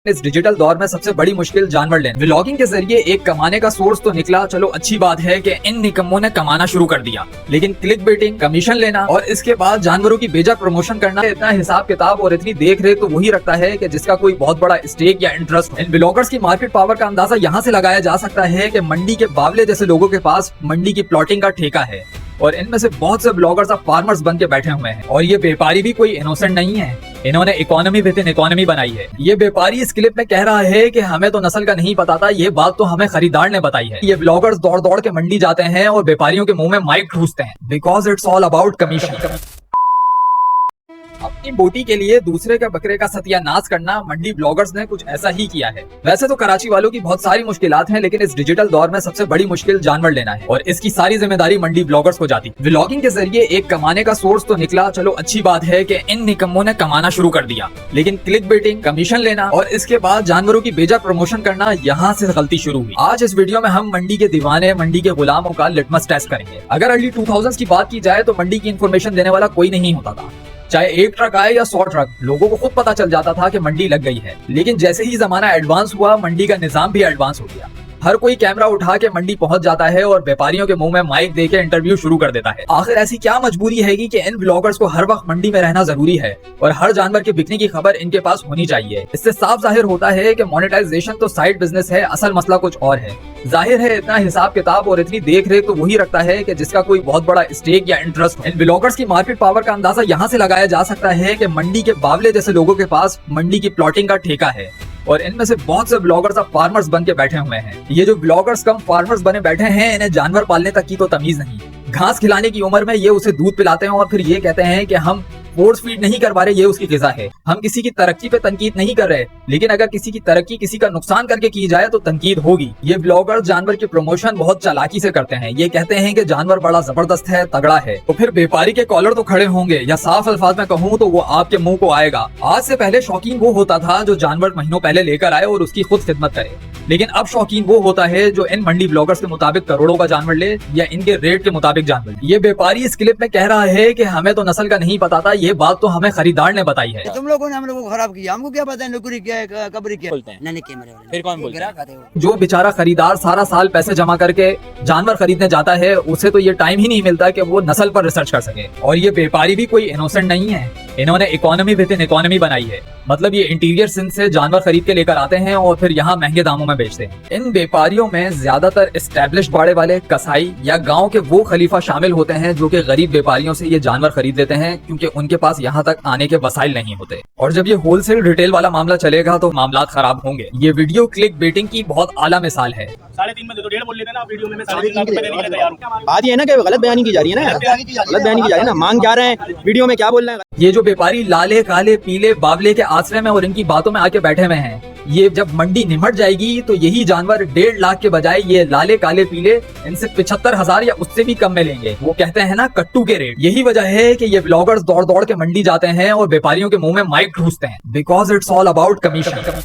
इस डिजिटल दौर में सबसे बड़ी मुश्किल जानवर लेना। व्लॉगिंग के जरिए एक कमाने का सोर्स तो निकला, चलो अच्छी बात है कि इन निकम्मों ने कमाना शुरू कर दिया, लेकिन क्लिक बेटिंग, कमीशन लेना और इसके बाद जानवरों की बेजा प्रमोशन करना, इतना हिसाब किताब और इतनी देख रेख तो वही रखता है कि जिसका कोई बहुत बड़ा स्टेक या इंटरेस्ट। इन ब्लॉगर्स की मार्केट पावर का अंदाजा यहाँ से लगाया जा सकता है कि मंडी के बावले जैसे लोगों के पास मंडी की प्लॉटिंग का ठेका है और इनमें से बहुत से ब्लॉगर्स अब फार्मर्स बन के बैठे हुए हैं। और ये व्यापारी भी कोई इनोसेंट नहीं है, इन्होंने इकोनॉमी विद इन इकोनॉमी बनाई है। ये व्यापारी इस क्लिप में कह रहा है कि हमें तो नस्ल का नहीं पता था, ये बात तो हमें खरीदार ने बताई है। ये ब्लॉगर्स दौड़ दौड़ के मंडी जाते हैं और व्यापारियों के मुंह में माइक ठूसते हैं, because it's all about commission. अपनी बोटी के लिए दूसरे के बकरे का सत्यानाश करना मंडी ब्लॉगर्स ने कुछ ऐसा ही किया है। वैसे तो कराची वालों की बहुत सारी मुश्किलात हैं, लेकिन इस डिजिटल दौर में सबसे बड़ी मुश्किल जानवर लेना है और इसकी सारी जिम्मेदारी मंडी ब्लॉगर्स को जाती। व्लॉगिंग के जरिए एक कमाने का सोर्स तो निकला, चलो अच्छी बात है कि इन निकम्मों ने कमाना शुरू कर दिया, लेकिन क्लिक बेटिंग, कमीशन लेना और इसके बाद जानवरों की बेजा प्रमोशन करना, यहाँ से गलती शुरू हुई। आज इस वीडियो में हम मंडी के दीवाने, मंडी के गुलामों का लिटमस टेस्ट करेंगे। अगर अर्ली 2000s की बात की जाए तो मंडी की इन्फॉर्मेशन देने वाला कोई नहीं होता था, चाहे एक ट्रक आए या 100 ट्रक, लोगों को खुद पता चल जाता था कि मंडी लग गई है। लेकिन जैसे ही जमाना एडवांस हुआ, मंडी का निजाम भी एडवांस हो गया। हर कोई कैमरा उठा के मंडी पहुंच जाता है और व्यापारियों के मुंह में माइक देके इंटरव्यू शुरू कर देता है। आखिर ऐसी क्या मजबूरी है कि इन ब्लॉगर्स को हर वक्त मंडी में रहना जरूरी है और हर जानवर के बिकने की खबर इनके पास होनी चाहिए। इससे साफ जाहिर होता है कि मोनेटाइजेशन तो साइड बिजनेस है, असल मसला कुछ और है। जाहिर है इतना हिसाब किताब और इतनी देख रेख तो वही रखता है कि जिसका कोई बहुत बड़ा स्टेक या इंटरेस्ट। इन ब्लॉगर्स की मार्केट पावर का अंदाजा यहाँ से लगाया जा सकता है कि मंडी के बावले जैसे लोगों के पास मंडी की प्लॉटिंग का ठेका है और इनमें से बहुत से ब्लॉगर्स अब फार्मर्स बन के बैठे हुए हैं। ये जो ब्लॉगर्स कम फार्मर्स बने बैठे हैं, इन्हें जानवर पालने तक की तो तमीज नहीं। घास खिलाने की उम्र में ये उसे दूध पिलाते हैं और फिर ये कहते हैं कि हम फोर्स फीड नहीं करवा रहे, ये उसकी ग़िज़ा है। हम किसी की तरक्की पे तनकीद नहीं कर रहे, लेकिन अगर किसी की तरक्की किसी का नुकसान करके की जाए तो तनकीद होगी। ये ब्लॉगर्स जानवर की प्रमोशन बहुत चालाकी से करते हैं। ये कहते हैं कि जानवर बड़ा जबरदस्त है, तगड़ा है, तो फिर व्यापारी के कॉलर तो खड़े होंगे, या साफ अल्फाज में कहूँ तो वो आपके मुंह को आएगा। आज से पहले शौकीन वो होता था जो जानवर महीनों पहले लेकर आए और उसकी खुद खिदमत करे, लेकिन अब शौकीन वो होता है जो इन मंडी ब्लॉगर्स के मुताबिक करोड़ों का जानवर ले या इनके रेट के मुताबिक जानवर ले। ये व्यापारी इस क्लिप में कह रहा है कि हमें तो नस्ल का नहीं पता था, ये बात तो हमें खरीदार ने बताई है। तुम लोगों ने हम लोगों को खराब किया, हमको क्या पता है नौकरी क्या है, कब्र क्या है। नहीं कैमरे वाले फिर कौन बोलता है? जो बेचारा खरीदार सारा साल पैसे जमा करके जानवर खरीदने जाता है, उसे तो ये टाइम ही नहीं मिलता कि वो नस्ल पर रिसर्च कर सके। और ये व्यापारी भी कोई इनोसेंट नहीं है, इन्होंने इकोनॉमी विद इन इकोनॉमी बनाई है। मतलब ये इंटीरियर सिंध से जानवर खरीद के लेकर आते हैं और फिर यहाँ महंगे दामों में बेचते हैं। इन व्यापारियों में ज्यादातर एस्टेब्लिश बाड़े वाले, कसाई या गांव के वो खलीफा शामिल होते हैं जो कि गरीब व्यापारियों से ये जानवर खरीद लेते हैं, क्योंकि उनके पास यहाँ तक आने के वसाइल नहीं होते। और जब ये होलसेल रिटेल वाला मामला चलेगा तो मामलात खराब होंगे। ये वीडियो क्लिक बेटिंग की बहुत आला मिसाल है। 3.5 में तो 1.5 बोल लेते ना वीडियो में, 3.5 लाख देने के लिए तैयार हूं। बात ये है ना कि गलत बयानी की जा रही है ना, गलत बयानी की जा रही है ना। मांग क्या रहे हैं, वीडियो में क्या बोल रहे हैं। ये जो व्यापारी लाले काले पीले बावले के आश्रय में और इनकी बातों में आके बैठे हुए हैं, ये जब मंडी निमट जाएगी तो यही जानवर 1.5 लाख के बजाय ये लाले काले पीले इनसे 75,000 या उससे भी कम में लेंगे। वो कहते हैं ना कट्टू के रेट। यही वजह है कि ये ब्लॉगर्स दौड़ दौड़ के मंडी जाते हैं और व्यापारियों के मुंह में माइक ठूसते हैं, because it's all about commission.